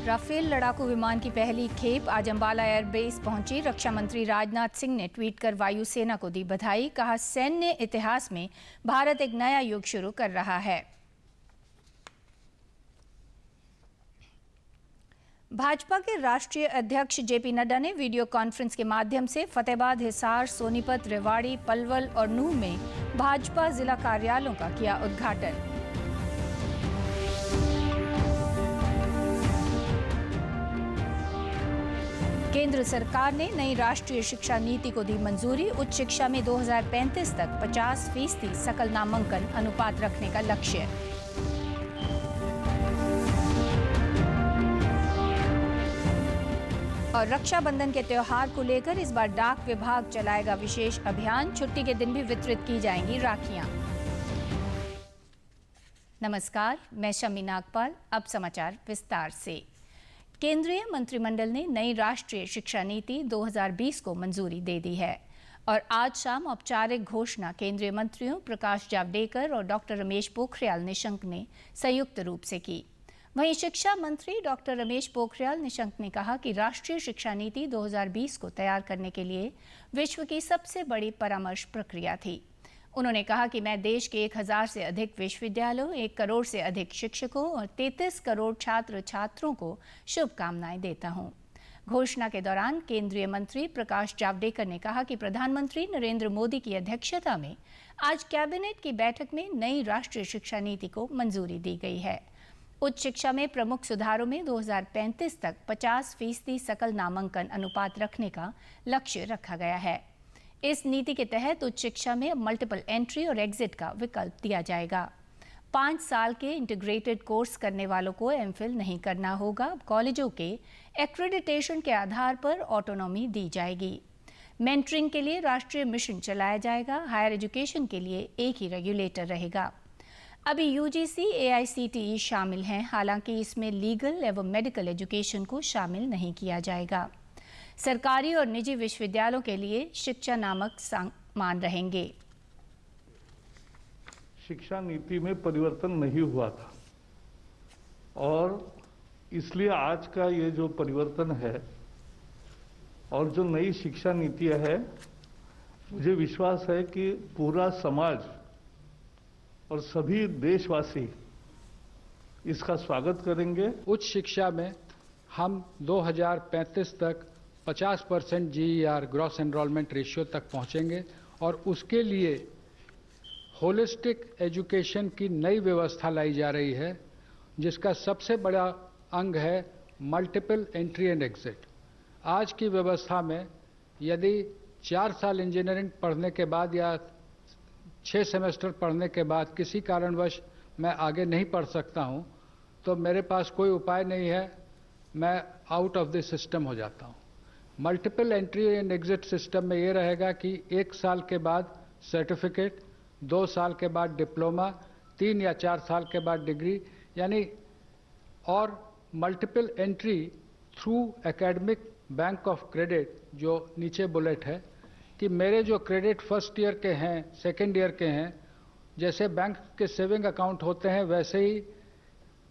Rafale लड़ाकू विमान की पहली खेप आज अंबाला एयरबेस पहुंची। रक्षा मंत्री राजनाथ सिंह ने ट्वीट कर वायुसेना को दी बधाई। कहा, सैन्य इतिहास में भारत एक नया युग शुरू कर रहा है। भाजपा के राष्ट्रीय अध्यक्ष जेपी नड्डा ने वीडियो कॉन्फ्रेंस के माध्यम से फतेहाबाद, हिसार, सोनीपत, रेवाड़ी, पलवल और नूंह में भाजपा जिला कार्यालयों का किया उद्घाटन। केंद्र सरकार ने नई राष्ट्रीय शिक्षा नीति को दी मंजूरी। उच्च शिक्षा में 2035 तक 50% सकल नामांकन अनुपात रखने का लक्ष्य। और रक्षाबंधन के त्योहार को लेकर इस बार डाक विभाग चलाएगा विशेष अभियान। छुट्टी के दिन भी वितरित की जाएंगी राखियां। नमस्कार, मैं शमी नागपाल। अब समाचार विस्तार से। केंद्रीय मंत्रिमंडल ने नई राष्ट्रीय शिक्षा नीति 2020 को मंजूरी दे दी है और आज शाम औपचारिक घोषणा केंद्रीय मंत्रियों प्रकाश जावड़ेकर और डॉक्टर रमेश पोखरियाल निशंक ने संयुक्त रूप से की। वहीं शिक्षा मंत्री डॉक्टर रमेश पोखरियाल निशंक ने कहा कि राष्ट्रीय शिक्षा नीति 2020 को तैयार करने के लिए विश्व की सबसे बड़ी परामर्श प्रक्रिया थी। उन्होंने कहा कि मैं देश के 1000 से अधिक विश्वविद्यालयों, 1 करोड़ से अधिक शिक्षकों और 33 करोड़ छात्र छात्रों को शुभकामनाएं देता हूं। घोषणा के दौरान केंद्रीय मंत्री प्रकाश जावड़ेकर ने कहा कि प्रधानमंत्री नरेंद्र मोदी की अध्यक्षता में आज कैबिनेट की बैठक में नई राष्ट्रीय शिक्षा नीति को मंजूरी दी गई है। उच्च शिक्षा में प्रमुख सुधारों में 2035 तक 50% सकल नामांकन अनुपात रखने का लक्ष्य रखा गया है। इस नीति के तहत उच्च शिक्षा में मल्टीपल एंट्री और एग्जिट का विकल्प दिया जाएगा। 5 साल के इंटीग्रेटेड कोर्स करने वालों को एमफिल नहीं करना होगा। कॉलेजों के एक्रेडिटेशन के आधार पर ऑटोनॉमी दी जाएगी। मेंटरिंग के लिए राष्ट्रीय मिशन चलाया जाएगा। हायर एजुकेशन के लिए एक ही रेगुलेटर रहेगा। अभी यूजीसी, एआईसीटीई शामिल हैं, हालांकि इसमें लीगल एवं मेडिकल एजुकेशन को शामिल नहीं किया जाएगा। सरकारी और निजी विश्वविद्यालयों के लिए शिक्षा नामक मान रहेंगे। शिक्षा नीति में परिवर्तन नहीं हुआ था और इसलिए आज का ये जो परिवर्तन है और जो नई शिक्षा नीति है, मुझे विश्वास है कि पूरा समाज और सभी देशवासी इसका स्वागत करेंगे। उच्च शिक्षा में हम 2035 तक 50% GER ग्रॉस एनरोलमेंट रेशियो तक पहुंचेंगे और उसके लिए होलिस्टिक एजुकेशन की नई व्यवस्था लाई जा रही है, जिसका सबसे बड़ा अंग है मल्टीपल एंट्री एंड एग्जिट। आज की व्यवस्था में यदि 4 साल इंजीनियरिंग पढ़ने के बाद या 6 सेमेस्टर पढ़ने के बाद किसी कारणवश मैं आगे नहीं पढ़ सकता हूं, तो मेरे पास कोई उपाय नहीं है, मैं आउट ऑफ द सिस्टम हो जाता हूं। Multiple entry and exit system में ये रहेगा कि 1 साल के बाद सर्टिफिकेट, 2 साल के बाद डिप्लोमा, 3 या 4 साल के बाद डिग्री, यानी और multiple entry through academic bank of credit, जो नीचे बुलेट है कि मेरे जो क्रेडिट फर्स्ट ईयर के हैं, सेकेंड ईयर के हैं, जैसे बैंक के सेविंग अकाउंट होते हैं, वैसे ही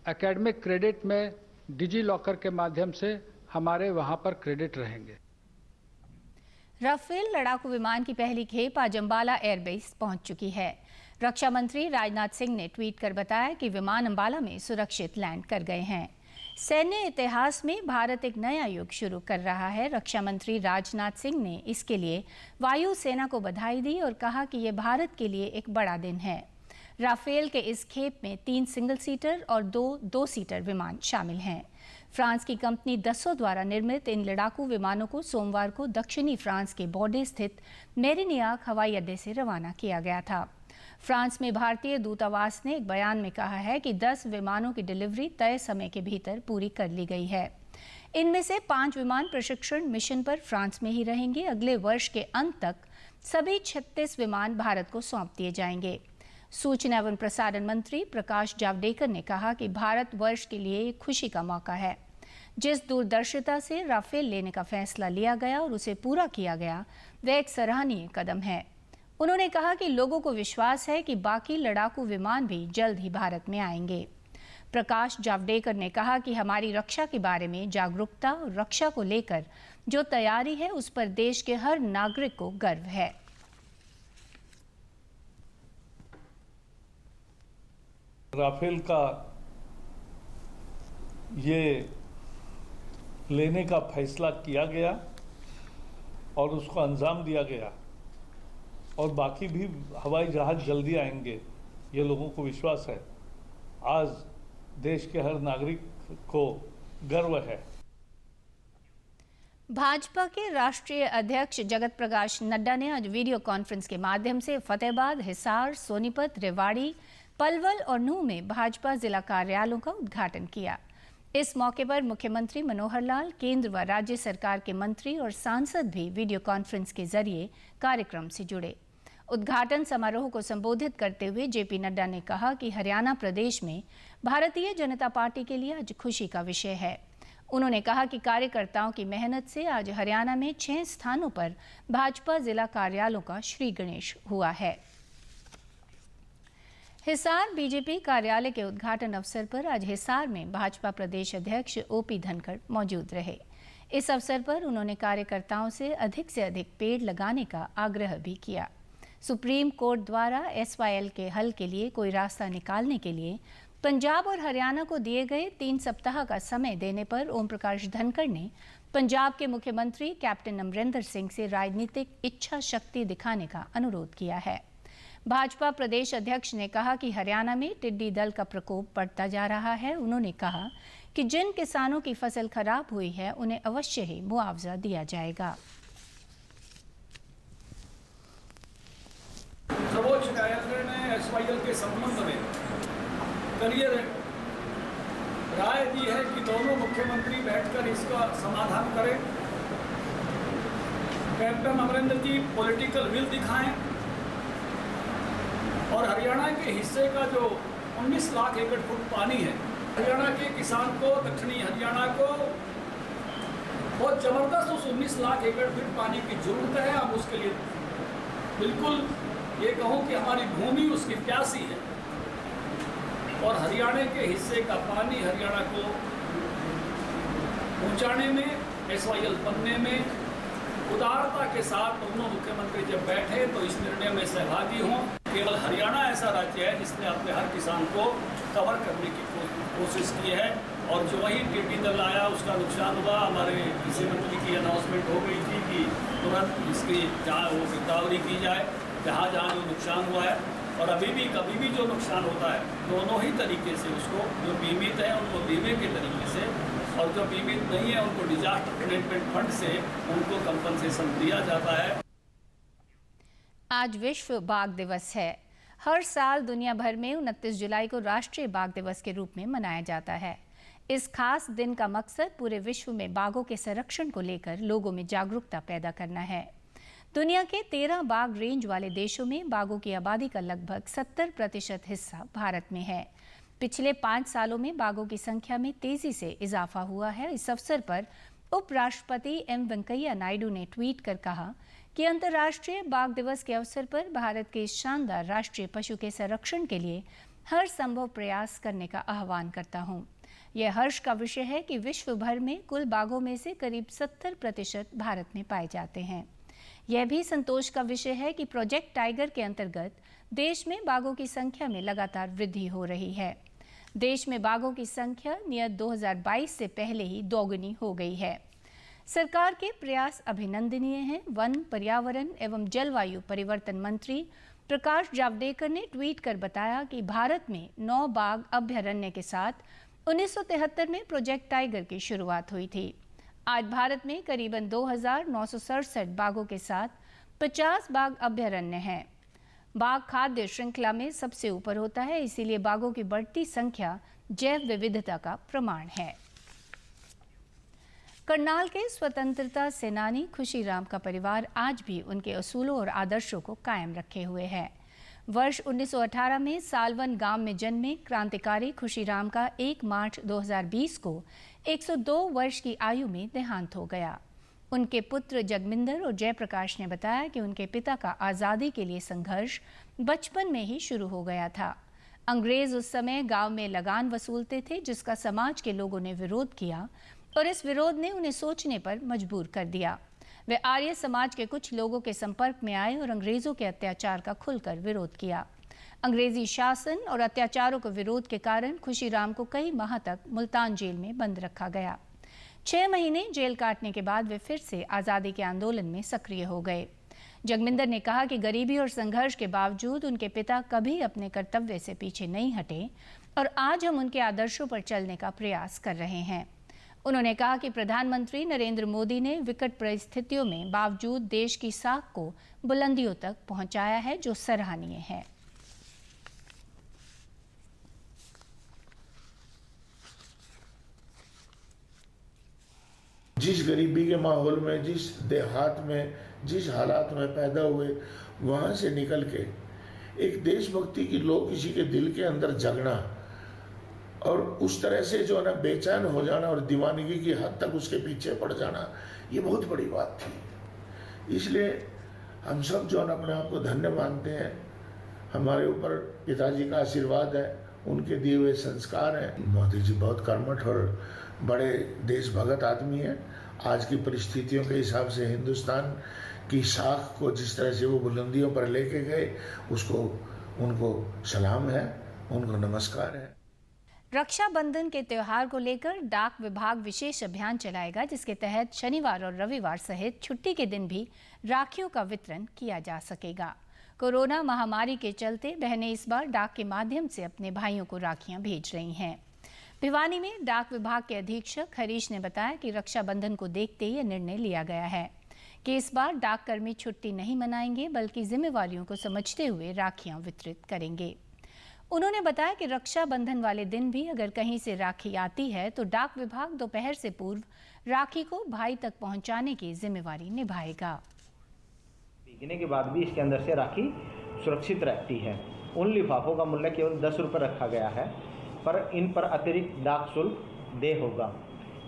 एकेडमिक क्रेडिट में डिजी लॉकर के माध्यम से हमारे वहां पर क्रेडिट रहेंगे। राफेल लड़ाकू विमान की पहली खेप आज अंबाला एयरबेस पहुंच चुकी है। रक्षा मंत्री राजनाथ सिंह ने ट्वीट कर बताया कि विमान अंबाला में सुरक्षित लैंड कर गए हैं। सैन्य इतिहास में भारत एक नया युग शुरू कर रहा है। रक्षा मंत्री राजनाथ सिंह ने इसके लिए वायुसेना को बधाई दी और कहा कि यह भारत के लिए एक बड़ा दिन है। राफेल के इस खेप में 3 सिंगल सीटर और 2 सीटर विमान शामिल हैं। फ्रांस की कंपनी दसो द्वारा निर्मित इन लड़ाकू विमानों को सोमवार को दक्षिणी फ्रांस के बॉर्डे स्थित मेरिनियाक हवाई अड्डे से रवाना किया गया था। फ्रांस में भारतीय दूतावास ने एक बयान में कहा है कि 10 विमानों की डिलीवरी तय समय के भीतर पूरी कर ली गई है। इनमें से 5 विमान प्रशिक्षण मिशन पर फ्रांस में ही रहेंगे। अगले वर्ष के अंत तक सभी 36 विमान भारत को सौंप दिए जाएंगे। सूचना एवं प्रसारण मंत्री प्रकाश जावड़ेकर ने कहा कि भारत वर्ष के लिए एक खुशी का मौका है। जिस दूरदर्शिता से राफेल लेने का फैसला लिया गया और उसे पूरा किया गया, वह एक सराहनीय कदम है। उन्होंने कहा कि लोगों को विश्वास है कि बाकी लड़ाकू विमान भी जल्द ही भारत में आएंगे। प्रकाश जावड़ेकर ने कहा कि हमारी रक्षा के बारे में जागरूकता और रक्षा को लेकर जो तैयारी है उस पर देश के हर नागरिक को गर्व है। राफेल का ये लेने का फैसला किया गया और उसको अंजाम दिया गया और बाकी भी हवाई जहाज जल्दी आएंगे, ये लोगों को विश्वास है। आज देश के हर नागरिक को गर्व है। भाजपा के राष्ट्रीय अध्यक्ष जगत प्रकाश नड्डा ने आज वीडियो कॉन्फ्रेंस के माध्यम से फतेहाबाद, हिसार, सोनीपत, रेवाड़ी, पलवल और नूंह में भाजपा जिला कार्यालयों का उद्घाटन किया। इस मौके पर मुख्यमंत्री मनोहर लाल, केंद्र व राज्य सरकार के मंत्री और सांसद भी वीडियो कॉन्फ्रेंस के जरिए कार्यक्रम से जुड़े। उद्घाटन समारोह को संबोधित करते हुए जेपी नड्डा ने कहा कि हरियाणा प्रदेश में भारतीय जनता पार्टी के लिए आज खुशी का विषय है। उन्होंने कहा कि कार्यकर्ताओं की मेहनत से आज हरियाणा में 6 स्थानों पर भाजपा जिला कार्यालयों का श्री गणेश हुआ है। हिसार बीजेपी कार्यालय के उद्घाटन अवसर पर आज हिसार में भाजपा प्रदेश अध्यक्ष ओपी धनखड़ मौजूद रहे। इस अवसर पर उन्होंने कार्यकर्ताओं से अधिक पेड़ लगाने का आग्रह भी किया। सुप्रीम कोर्ट द्वारा SYL के हल के लिए कोई रास्ता निकालने के लिए पंजाब और हरियाणा को दिए गए 3 सप्ताह का समय देने पर ओम प्रकाश धनखड़ ने पंजाब के मुख्यमंत्री कैप्टन अमरिंदर सिंह से राजनीतिक इच्छा शक्ति दिखाने का अनुरोध किया है। भाजपा प्रदेश अध्यक्ष ने कहा कि हरियाणा में टिड्डी दल का प्रकोप बढ़ता जा रहा है। उन्होंने कहा कि जिन किसानों की फसल खराब हुई है उन्हें अवश्य ही मुआवजा दिया जाएगा। सर्वोच्च न्यायालय ने SYL के संबंध में करियर राय दी है कि दोनों मुख्यमंत्री बैठकर इसका समाधान करें। Captain Amarinder ji political will दिखाएं और हरियाणा के हिस्से का जो 19 लाख एकड़ फुट पानी है, हरियाणा के किसान को, दक्षिणी हरियाणा को बहुत जबरदस्त उस 19 लाख एकड़ फुट पानी की जरूरत है। हम उसके लिए बिल्कुल ये कहूँ कि हमारी भूमि उसकी प्यासी है और हरियाणा के हिस्से का पानी हरियाणा को पहुँचाने में, SYL बनने में उदारता के साथ दोनों मुख्यमंत्री जब बैठे तो इस निर्णय में सहभागी हों। केवल हरियाणा ऐसा राज्य है जिसने अपने हर किसान को कवर करने की कोशिश की है और जो वही टिड्डी दल आया उसका नुकसान हुआ। हमारे कृषि मंत्री की अनाउंसमेंट हो गई थी कि तुरंत इसकी जहाँ वो गिरदावरी की जाए जहाँ जहाँ जो नुकसान हुआ है और अभी भी कभी भी जो नुकसान होता है दोनों ही तरीके से उसको, जो बीमित है उनको बीमे के तरीके से और जो बीमित नहीं है उनको डिजास्टर मैनेजमेंट फंड से उनको कंपनसेशन दिया जाता है। आज विश्व बाघ दिवस है। हर साल दुनिया भर में 29 जुलाई को राष्ट्रीय बाघ दिवस के रूप में मनाया जाता है। इस खास दिन का मकसद पूरे विश्व में बाघों के संरक्षण को लेकर लोगों में जागरूकता पैदा करना है। दुनिया के 13 बाघ रेंज वाले देशों में बाघों की आबादी का लगभग 70% हिस्सा भारत में है। पिछले 5 सालों में बाघों की संख्या में तेजी से इजाफा हुआ है। इस अवसर पर उपराष्ट्रपति M वेंकैया नायडू ने ट्वीट कर कहा कि अंतर्राष्ट्रीय बाघ दिवस के अवसर पर भारत के शानदार राष्ट्रीय पशु के संरक्षण के लिए हर संभव प्रयास करने का आह्वान करता हूं। यह हर्ष का विषय है कि विश्व भर में कुल बाघों में से करीब 70% भारत में पाए जाते हैं। यह भी संतोष का विषय है कि प्रोजेक्ट टाइगर के अंतर्गत देश में बाघों की संख्या में लगातार वृद्धि हो रही है। देश में बाघों की संख्या नियत 2022 से पहले ही दोगुनी हो गई है। सरकार के प्रयास अभिनंदनीय हैं। वन, पर्यावरण एवं जलवायु परिवर्तन मंत्री प्रकाश जावड़ेकर ने ट्वीट कर बताया कि भारत में 9 बाघ अभ्यारण्य के साथ 1973 में प्रोजेक्ट टाइगर की शुरुआत हुई थी। आज भारत में करीबन 2967 बाघों के साथ 50 बाघ अभ्यारण्य हैं। बाघ खाद्य श्रृंखला में सबसे ऊपर होता है, इसीलिए बाघों की बढ़ती संख्या जैव विविधता का प्रमाण है। करनाल के स्वतंत्रता सेनानी खुशीराम का परिवार आज भी उनके असूलों और आदर्शों को कायम रखे हुए है। वर्ष 1918 में सालवन गांव में जन्मे क्रांतिकारी खुशीराम का 1 मार्च 2020 को 102 वर्ष की आयु में देहांत हो गया। उनके पुत्र जगमिंदर और जयप्रकाश ने बताया कि उनके पिता का आज़ादी के लिए संघर्ष बचपन में ही शुरू हो गया था। अंग्रेज उस समय गांव में लगान वसूलते थे, जिसका समाज के लोगों ने विरोध किया और इस विरोध ने उन्हें सोचने पर मजबूर कर दिया। वे आर्य समाज के कुछ लोगों के संपर्क में आए और अंग्रेजों के अत्याचार का खुलकर विरोध किया। अंग्रेजी शासन और अत्याचारों के विरोध के कारण खुशीराम को कई माह तक मुल्तान जेल में बंद रखा गया। 6 महीने जेल काटने के बाद वे फिर से आज़ादी के आंदोलन में सक्रिय हो गए। जगमिंदर ने कहा कि गरीबी और संघर्ष के बावजूद उनके पिता कभी अपने कर्तव्य से पीछे नहीं हटे और आज हम उनके आदर्शों पर चलने का प्रयास कर रहे हैं। उन्होंने कहा कि प्रधानमंत्री नरेंद्र मोदी ने विकट परिस्थितियों में बावजूद देश की साख को बुलंदियों तक पहुंचाया है, जो सराहनीय है। जिस गरीबी के माहौल में, जिस देहात में, जिस हालात में पैदा हुए, वहाँ से निकल के एक देशभक्ति की लो किसी के दिल के अंदर जगना और उस तरह से जो है ना बेचैन हो जाना और दीवानगी की हद तक उसके पीछे पड़ जाना, ये बहुत बड़ी बात थी। इसलिए हम सब जो है ना अपने आप को धन्य मानते हैं। हमारे ऊपर पिताजी का आशीर्वाद है, उनके दिए हुए संस्कार हैं। मोदी जी बहुत कर्मठ और बड़े देशभगत आदमी हैं। आज की परिस्थितियों के हिसाब से हिंदुस्तान की साख को जिस तरह से वो बुलंदियों पर लेके गए, उसको उनको सलाम है, उनको नमस्कार है। रक्षाबंधन के त्योहार को लेकर डाक विभाग विशेष अभियान चलाएगा, जिसके तहत शनिवार और रविवार सहित छुट्टी के दिन भी राखियों का वितरण किया जा सकेगा। कोरोना महामारी के चलते बहनें इस बार डाक के माध्यम से अपने भाइयों को राखियां भेज रही हैं। भिवानी में डाक विभाग के अधीक्षक हरीश ने बताया कि रक्षाबंधन को देखते ही यह निर्णय लिया गया है कि इस बार डाककर्मी छुट्टी नहीं मनाएंगे, बल्कि जिम्मेवारियों को समझते हुए राखियां वितरित करेंगे। उन्होंने बताया कि रक्षाबंधन वाले दिन भी अगर कहीं से राखी आती है तो डाक विभाग दोपहर से पूर्व राखी को भाई तक पहुंचाने की जिम्मेवारी निभाएगा। भीगने के बाद भी इसके अंदर से राखी सुरक्षित रहती है। उन लिफाफों का मूल्य केवल 10 रुपये रखा गया है, पर इन पर अतिरिक्त डाक शुल्क देय होगा।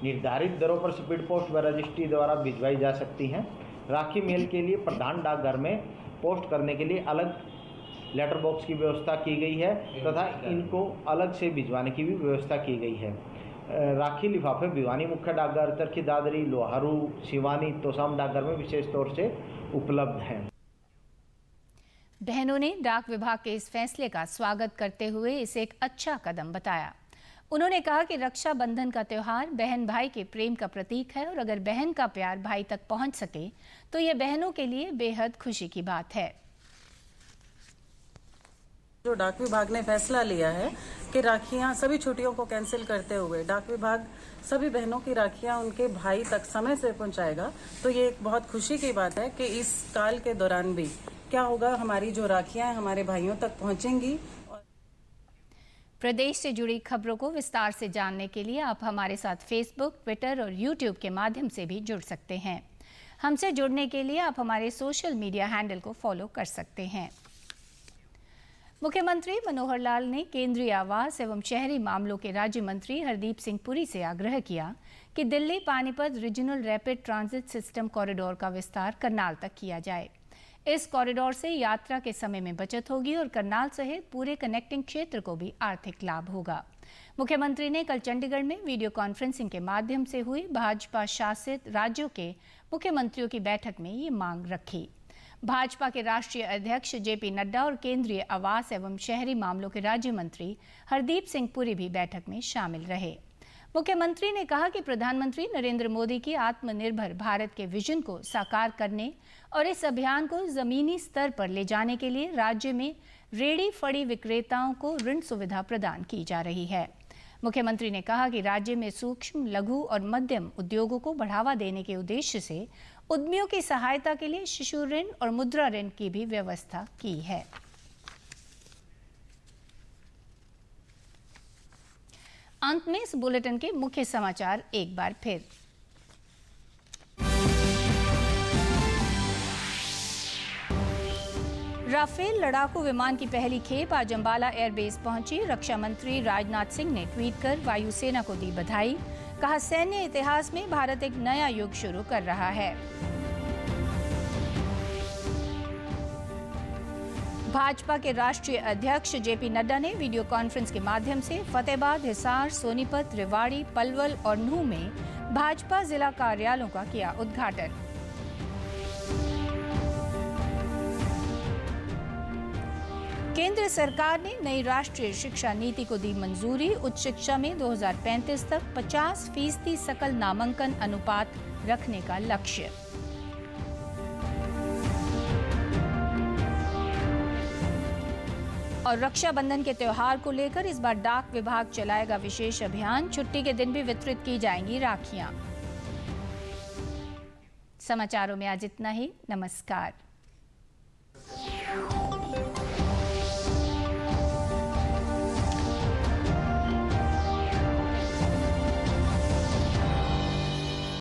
निर्धारित दरों पर स्पीड पोस्ट व रजिस्ट्री द्वारा भिजवाई जा सकती हैं। राखी मेल के लिए प्रधान डाकघर में पोस्ट करने के लिए अलग लेटर बॉक्स की व्यवस्था की गई है तथा इनको अलग से भिजवाने की भी व्यवस्था की गई है। राखी लिफाफे भिवानी मुख्य डाकघर, चरखी दादरी, लोहारू, शिवानी, तोसाम डाकघर में विशेष तौर से उपलब्ध हैं। बहनों ने डाक विभाग के इस फैसले का स्वागत करते हुए इसे एक अच्छा कदम बताया। उन्होंने कहा कि रक्षाबंधन का त्योहार बहन भाई के प्रेम का प्रतीक है और अगर बहन का प्यार भाई तक पहुंच सके तो यह बहनों के लिए बेहद खुशी की बात है। जो डाक विभाग ने फैसला लिया है कि राखियां सभी छुट्टियों को कैंसिल करते हुए डाक विभाग सभी बहनों की राखियां उनके भाई तक समय से पहुंचाएगा, तो ये एक बहुत खुशी की बात है कि इस काल के दौरान भी क्या होगा, हमारी जो राखियां हमारे भाइयों तक पहुंचेंगी। प्रदेश से जुड़ी खबरों को विस्तार से जानने के लिए आप हमारे साथ फेसबुक, ट्विटर और यूट्यूब के माध्यम से भी जुड़ सकते हैं। हमसे जुड़ने के लिए आप हमारे सोशल मीडिया हैंडल को फॉलो कर सकते हैं। मुख्यमंत्री मनोहर लाल ने केंद्रीय आवास एवं शहरी मामलों के राज्य मंत्री हरदीप सिंह पुरी से आग्रह किया कि Delhi Panipat regional rapid transit system corridor का विस्तार करनाल तक किया जाए। इस कॉरिडोर से यात्रा के समय में बचत होगी और करनाल सहित पूरे कनेक्टिंग क्षेत्र को भी आर्थिक लाभ होगा। मुख्यमंत्री ने कल चंडीगढ़ में वीडियो कॉन्फ्रेंसिंग के माध्यम से हुई भाजपा शासित राज्यों के मुख्यमंत्रियों की बैठक में ये मांग रखी। भाजपा के राष्ट्रीय अध्यक्ष जेपी नड्डा और केंद्रीय आवास एवं शहरी मामलों के राज्य मंत्री हरदीप सिंह पुरी भी बैठक में शामिल रहे। मुख्यमंत्री ने कहा कि प्रधानमंत्री नरेंद्र मोदी की आत्मनिर्भर भारत के विजन को साकार करने और इस अभियान को जमीनी स्तर पर ले जाने के लिए राज्य में रेहड़ी फड़ी विक्रेताओं को ऋण सुविधा प्रदान की जा रही है। मुख्यमंत्री ने कहा कि राज्य में सूक्ष्म, लघु और मध्यम उद्योगों को बढ़ावा देने के उद्देश्य से उद्यमियों की सहायता के लिए शिशु ऋण और मुद्रा ऋण की भी व्यवस्था की है। अंत में इस बुलेटिन के मुख्य समाचार एक बार फिर। राफेल लड़ाकू विमान की पहली खेप आज अंबाला एयरबेस पहुंची। रक्षा मंत्री राजनाथ सिंह ने ट्वीट कर वायुसेना को दी बधाई। कहा, सैन्य इतिहास में भारत एक नया युग शुरू कर रहा है। भाजपा के राष्ट्रीय अध्यक्ष जेपी नड्डा ने वीडियो कॉन्फ्रेंस के माध्यम से फतेहाबाद, हिसार, सोनीपत, रेवाड़ी, पलवल और नूंह में भाजपा जिला कार्यालयों का किया उद्घाटन। केंद्र सरकार ने नई राष्ट्रीय शिक्षा नीति को दी मंजूरी। उच्च शिक्षा में 2035 तक 50% सकल नामांकन अनुपात रखने का लक्ष्य। और रक्षाबंधन के त्योहार को लेकर इस बार डाक विभाग चलाएगा विशेष अभियान। छुट्टी के दिन भी वितरित की जाएंगी राखियां। समाचारों में आज इतना ही। नमस्कार।